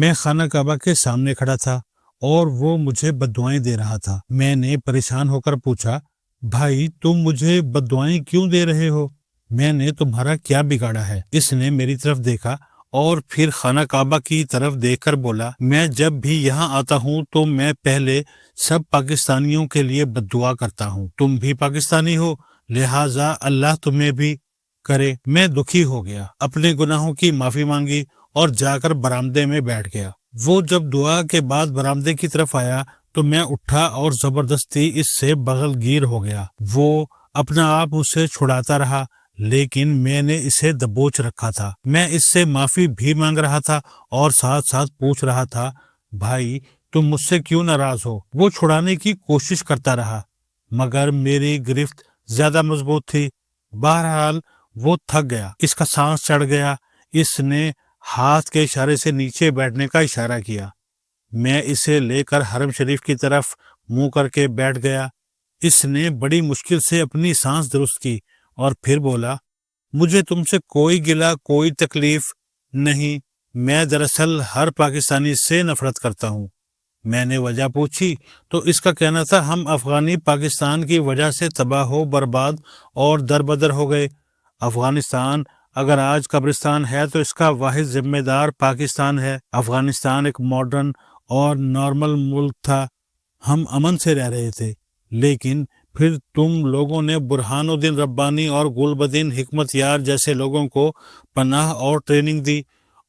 میں خانہ کعبہ کے سامنے کھڑا تھا اور وہ مجھے بددعائیں دے رہا تھا۔ میں نے پریشان ہو کر پوچھا، بھائی تم مجھے بددعائیں کیوں دے رہے ہو؟ میں نے تمہارا کیا بگاڑا ہے؟ اس نے میری طرف دیکھا اور پھر خانہ کعبہ کی طرف دیکھ کر بولا، میں جب بھی یہاں آتا ہوں تو میں پہلے سب پاکستانیوں کے لیے بددعا کرتا ہوں۔ تم بھی پاکستانی ہو، لہٰذا اللہ تمہیں بھی کرے۔ میں دکھی ہو گیا، اپنے گناہوں کی معافی مانگی اور جا کر برآمدے میں بیٹھ گیا۔ وہ جب دعا کے بعد برآمدے کی طرف آیا تو میں اٹھا اور زبردستی اس سے بغل گیر ہو گیا۔ وہ اپنا آپ اسے چھڑاتا رہا لیکن میں نے اسے دبوچ رکھا تھا۔ میں اس سے معافی بھی مانگ رہا تھا اور ساتھ ساتھ پوچھ رہا تھا، بھائی تم مجھ سے کیوں ناراض ہو؟ وہ چھڑانے کی کوشش کرتا رہا مگر میری گرفت زیادہ مضبوط تھی۔ بہرحال وہ تھک گیا، اس کا سانس چڑھ گیا۔ اس نے ہاتھ کے اشارے سے نیچے بیٹھنے کا اشارہ کیا۔ میں اسے لے کر حرم شریف کی طرف منہ کر کے بیٹھ گیا۔ اس نے بڑی مشکل سے اپنی سانس درست کی اور پھر بولا، مجھے تم سے کوئی گلہ کوئی تکلیف نہیں، میں دراصل ہر پاکستانی سے نفرت کرتا ہوں۔ میں نے وجہ پوچھی تو اس کا کہنا تھا، ہم افغانی پاکستان کی وجہ سے تباہ و برباد اور دربدر ہو گئے۔ افغانستان اگر آج قبرستان ہے تو اس کا واحد ذمہ دار پاکستان ہے۔ افغانستان ایک ماڈرن اور نارمل ملک تھا، ہم امن سے رہ رہے تھے، لیکن پھر تم لوگوں نے برہان الدین ربانی اور گلبدین حکمت یار جیسے لوگوں کو پناہ اور ٹریننگ دی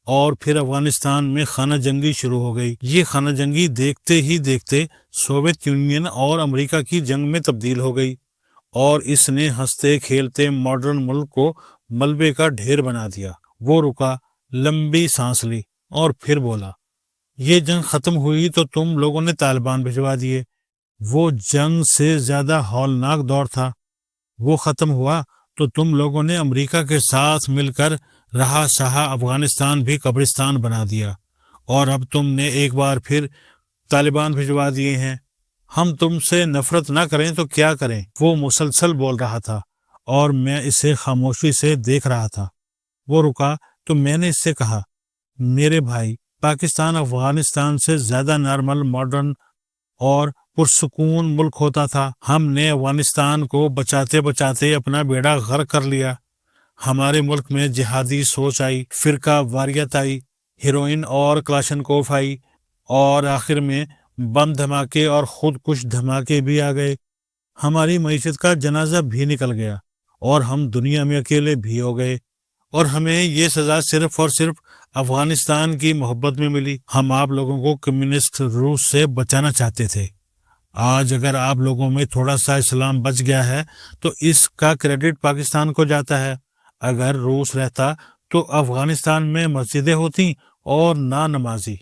اور پھر افغانستان میں خانہ جنگی شروع ہو گئی۔ یہ خانہ جنگی دیکھتے ہی دیکھتے سوویت یونین اور امریکہ کی جنگ میں تبدیل ہو گئی اور اس نے ہنستے کھیلتے ماڈرن ملک کو ملبے کا ڈھیر بنا دیا۔ وہ رکا، لمبی سانس لی اور پھر بولا، یہ جنگ ختم ہوئی تو تم لوگوں نے طالبان بھجوا دیے۔ وہ جنگ سے زیادہ ہولناک دور تھا۔ وہ ختم ہوا تو تم لوگوں نے امریکہ کے ساتھ مل کر رہا سہا افغانستان بھی قبرستان بنا دیا اور اب تم نے ایک بار پھر طالبان بھجوا دیے ہیں۔ ہم تم سے نفرت نہ کریں تو کیا کریں؟ وہ مسلسل بول رہا تھا اور میں اسے خاموشی سے دیکھ رہا تھا۔ وہ رکا تو میں نے اس سے کہا، میرے بھائی، پاکستان افغانستان سے زیادہ نارمل، ماڈرن اور پرسکون ملک ہوتا تھا۔ ہم نے افغانستان کو بچاتے بچاتے اپنا بیڑا غرق کر لیا۔ ہمارے ملک میں جہادی سوچ آئی، فرقہ واریت آئی، ہیروئن اور کلاشنکوف آئی اور آخر میں بم دھماکے اور خود کش دھماکے بھی آ گئے۔ ہماری معیشت کا جنازہ بھی نکل گیا اور ہم دنیا میں اکیلے بھی ہو گئے اور ہمیں یہ سزا صرف اور صرف افغانستان کی محبت میں ملی۔ ہم آپ لوگوں کو کمیونسٹ روس سے بچانا چاہتے تھے۔ آج اگر آپ لوگوں میں تھوڑا سا اسلام بچ گیا ہے تو اس کا کریڈٹ پاکستان کو جاتا ہے۔ اگر روس رہتا تو افغانستان میں مسجدیں ہوتی اور نہ نمازی۔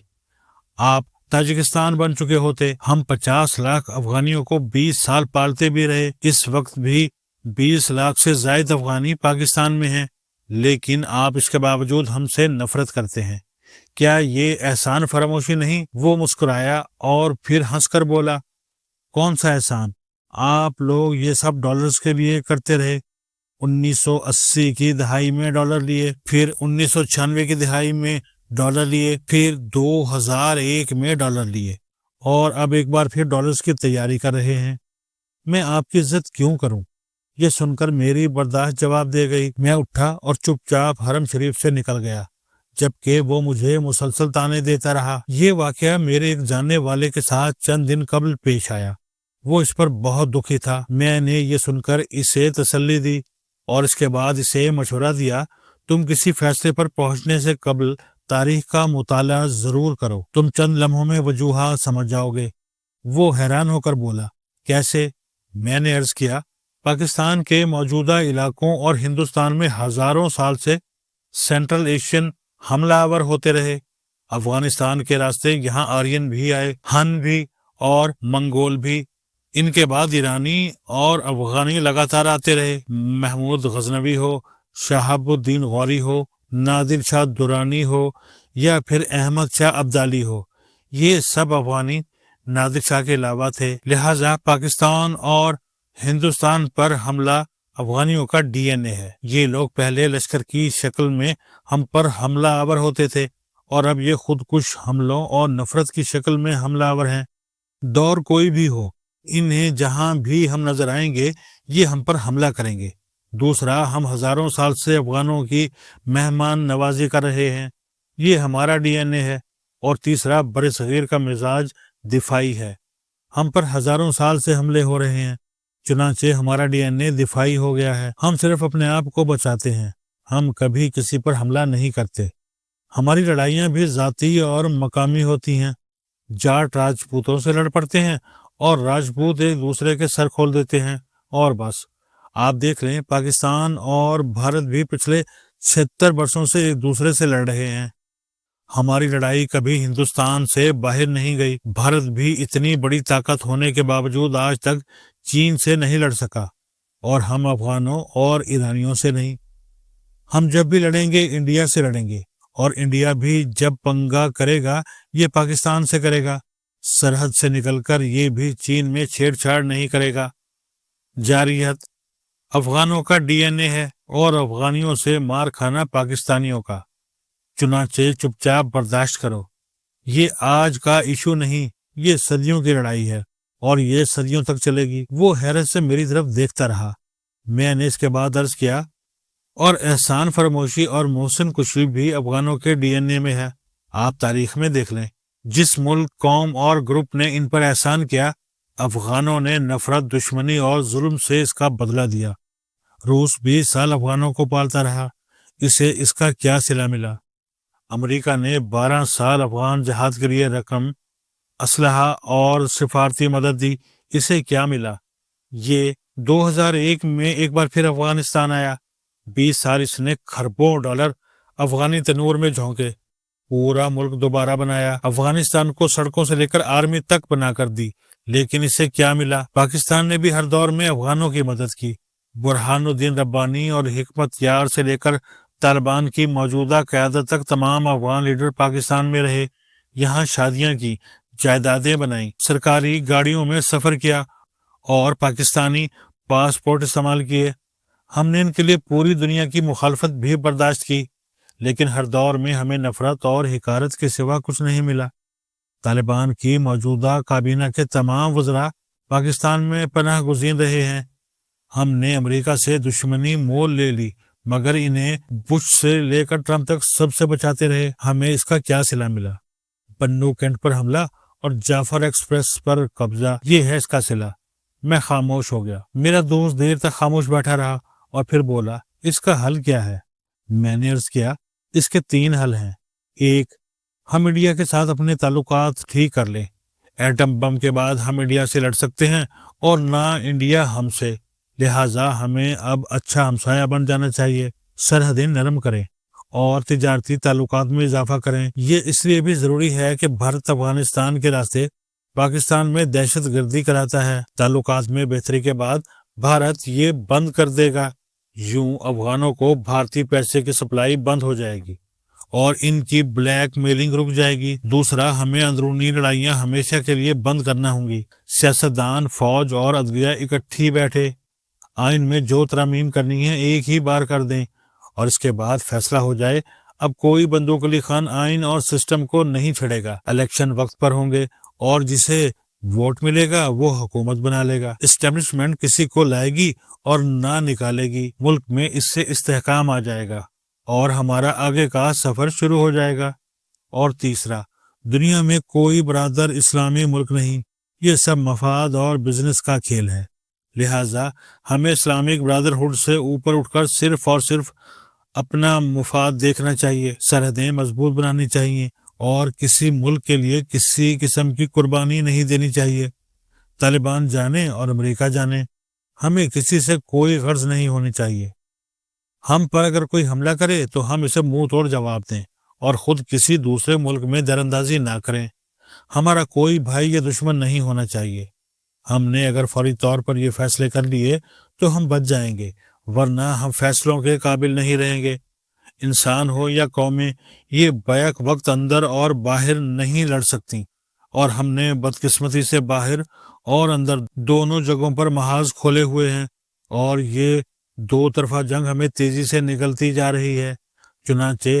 آپ تاجکستان بن چکے ہوتے۔ ہم 50 لاکھ افغانیوں کو 20 سال پالتے بھی رہے۔ اس وقت بھی 20 لاکھ سے زائد افغانی پاکستان میں ہیں، لیکن آپ اس کے باوجود ہم سے نفرت کرتے ہیں۔ کیا یہ احسان فراموشی نہیں؟ وہ مسکرایا اور پھر ہنس کر بولا، کون سا احسان؟ آپ لوگ یہ سب ڈالرز کے لیے کرتے رہے۔ 1980 کی دہائی میں ڈالر لیے، پھر 1996 کی دہائی میں ڈالر لیے، پھر 2001 میں ڈالر لیے اور اب ایک بار پھر ڈالرز کی تیاری کر رہے ہیں۔ میں آپ کی عزت کیوں کروں؟ یہ سن کر میری برداشت جواب دے گئی۔ میں اٹھا اور چپ چاپ حرم شریف سے نکل گیا جبکہ وہ مجھے مسلسل تانے دیتا رہا۔ یہ واقعہ میرے ایک جاننے والے کے ساتھ چند دن قبل پیش آیا۔ وہ اس پر بہت دکھی تھا۔ میں نے یہ سن کر اسے تسلی دی اور اس کے بعد اسے مشورہ دیا، تم کسی فیصلے پر پہنچنے سے قبل تاریخ کا مطالعہ ضرور کرو، تم چند لمحوں میں وجوہات سمجھ جاؤ گے۔ وہ حیران ہو کر بولا، کیسے؟ میں نے عرض کیا، پاکستان کے موجودہ علاقوں اور ہندوستان میں ہزاروں سال سے سینٹرل ایشین حملہ آور ہوتے رہے۔ افغانستان کے راستے یہاں آرین بھی آئے، ہن بھی اور منگول بھی۔ ان کے بعد ایرانی اور افغانی لگاتار آتے رہے۔ محمود غزنوی ہو، شہاب الدین غوری ہو، نادر شاہ درانی ہو یا پھر احمد شاہ ابدالی ہو، یہ سب افغانی نادر شاہ کے علاوہ تھے۔ لہٰذا پاکستان اور ہندوستان پر حملہ افغانیوں کا ڈی این اے ہے۔ یہ لوگ پہلے لشکر کی شکل میں ہم پر حملہ آور ہوتے تھے اور اب یہ خود کش حملوں اور نفرت کی شکل میں حملہ آور ہیں۔ دور کوئی بھی ہو، انہیں جہاں بھی ہم نظر آئیں گے یہ ہم پر حملہ کریں گے۔ دوسرا، ہم ہزاروں سال سے افغانوں کی مہمان نوازی کر رہے ہیں، یہ ہمارا ڈی این اے ہے۔ اور تیسرا، بر صغیر کا مزاج دفاعی ہے، ہم پر ہزاروں سال سے حملے ہو رہے ہیں، چنانچہ ہمارا ڈی این اے دفاعی ہو گیا ہے۔ ہم صرف اپنے آپ کو بچاتے ہیں، ہم کبھی کسی پر حملہ نہیں کرتے۔ ہماری لڑائیاں بھی ذاتی اور مقامی ہوتی ہیں، جاٹ راجپوتوں سے لڑ پڑتے ہیں اور راجپوت ایک دوسرے کے سر کھول دیتے ہیں، اور بس۔ آپ دیکھ لیں، پاکستان اور بھارت بھی پچھلے 76 برسوں سے ایک دوسرے سے لڑ رہے ہیں۔ ہماری لڑائی کبھی ہندوستان سے باہر نہیں گئی۔ بھارت بھی اتنی بڑی طاقت ہونے کے باوجود آج تک چین سے نہیں لڑ سکا، اور ہم افغانوں اور ایرانیوں سے نہیں۔ ہم جب بھی لڑیں گے انڈیا سے لڑیں گے، اور انڈیا بھی جب پنگا کرے گا یہ پاکستان سے کرے گا۔ سرحد سے نکل کر یہ بھی چین میں چھیڑ چھاڑ نہیں کرے گا۔ جارحیت افغانوں کا ڈی این اے ہے، اور افغانیوں سے مار کھانا پاکستانیوں کا۔ چنانچہ چپ چاپ برداشت کرو۔ یہ آج کا ایشو نہیں، یہ صدیوں کی لڑائی ہے، اور یہ صدیوں تک چلے گی۔ وہ حیرت سے میری طرف دیکھتا رہا۔ میں نے اس کے بعد عرض کیا، اور احسان فراموشی اور محسن کشی بھی افغانوں کے ڈی این اے میں ہے۔ آپ تاریخ میں دیکھ لیں، جس ملک، قوم اور گروپ نے ان پر احسان کیا، افغانوں نے نفرت، دشمنی اور ظلم سے اس کا بدلہ دیا۔ روس 20 سال افغانوں کو پالتا رہا، اسے اس کا کیا صلہ ملا؟ امریکہ نے 12 سال افغان جہاد کے لیے رقم، اسلحہ اور سفارتی مدد دی، اسے کیا ملا؟ یہ 2001 میں ایک بار پھر افغانستان آیا، 20 سال اس نے کھربوں ڈالر افغانی تنور میں جھونکے، پورا ملک دوبارہ بنایا، افغانستان کو سڑکوں سے لے کر آرمی تک بنا کر دی، لیکن اسے کیا ملا؟ پاکستان نے بھی ہر دور میں افغانوں کی مدد کی۔ برہان الدین ربانی اور حکمت یار سے لے کر طالبان کی موجودہ قیادت تک تمام افغان لیڈر پاکستان میں رہے، یہاں شادیاں کی، جائیدادیں بنائیں، سرکاری گاڑیوں میں سفر کیا، اور پاکستانی پاسپورٹ استعمال کیے۔ ہم نے ان کے لیے پوری دنیا کی مخالفت بھی برداشت کی، لیکن ہر دور میں ہمیں نفرت اور حقارت کے سوا کچھ نہیں ملا۔ طالبان کی موجودہ کابینہ کے تمام وزراء پاکستان میں پناہ گزین رہے ہیں۔ ہم نے امریکہ سے دشمنی مول لے لی، مگر انہیں بش سے لے کر ٹرمپ تک سب سے بچاتے رہے، ہمیں اس کا کیا صلہ ملا؟ بنو کینٹ پر حملہ اور جعفر ایکسپریس پر قبضہ، یہ ہے اس کا صلہ۔ میں خاموش ہو گیا۔ میرا دوست دیر تک خاموش بیٹھا رہا اور پھر بولا، اس کا حل کیا ہے؟ میں نے عرض کیا، اس کے 3 حل ہیں۔ ایک، ہم انڈیا کے ساتھ اپنے تعلقات ٹھیک کر لیں۔ ایٹم بم کے بعد ہم انڈیا سے لڑ سکتے ہیں اور نہ انڈیا ہم سے، لہٰذا ہمیں اب اچھا ہمسایہ بن جانا چاہیے۔ سرحدیں نرم کریں اور تجارتی تعلقات میں اضافہ کریں۔ یہ اس لیے بھی ضروری ہے کہ بھارت افغانستان کے راستے پاکستان میں دہشت گردی کراتا ہے۔ تعلقات میں بہتری کے بعد بھارت یہ بند کر دے گا، یوں افغانوں کو بھارتی پیسے کی سپلائی بند ہو جائے گی اور ان کی بلیک میلنگ رک جائے گی۔ دوسرا، ہمیں اندرونی لڑائیاں ہمیشہ کے لیے بند کرنا ہوں گی۔ سیاستدان، فوج اور عدلیہ اکٹھی بیٹھے، آئین میں جو ترامیم کرنی ہے ایک ہی بار کر دیں، اور اس کے بعد فیصلہ ہو جائے۔ اب کوئی بندوق علی خان آئین اور سسٹم کو نہیں چھڑے گا، الیکشن وقت پر ہوں گے، اور جسے ووٹ ملے گا وہ حکومت بنا لے گا۔ اسٹیبلشمنٹ کسی کو لائے گی اور نہ نکالے گی، ملک میں اس سے استحکام آ جائے گا اور ہمارا آگے کا سفر شروع ہو جائے گا۔ اور تیسرا، دنیا میں کوئی برادر اسلامی ملک نہیں، یہ سب مفاد اور بزنس کا کھیل ہے، لہٰذا ہمیں اسلامک برادرہڈ سے اوپر اٹھ کر صرف اور صرف اپنا مفاد دیکھنا چاہیے، سرحدیں مضبوط بنانی چاہیے، اور کسی ملک کے لیے کسی قسم کی قربانی نہیں دینی چاہیے۔ طالبان جانے اور امریکہ جانے، ہمیں کسی سے کوئی غرض نہیں ہونی چاہیے۔ ہم پر اگر کوئی حملہ کرے تو ہم اسے منہ توڑ جواب دیں اور خود کسی دوسرے ملک میں دراندازی نہ کریں۔ ہمارا کوئی بھائی یا دشمن نہیں ہونا چاہیے۔ ہم نے اگر فوری طور پر یہ فیصلے کر لیے تو ہم بچ جائیں گے، ورنہ ہم فیصلوں کے قابل نہیں رہیں گے۔ انسان ہو یا قومیں، یہ بیک وقت اندر اور باہر نہیں لڑ سکتی، اور ہم نے بدقسمتی سے باہر اور اندر دونوں جگہوں پر محاذ کھولے ہوئے ہیں، اور یہ 2 طرفہ جنگ ہمیں تیزی سے نکلتی جا رہی ہے۔ چنانچہ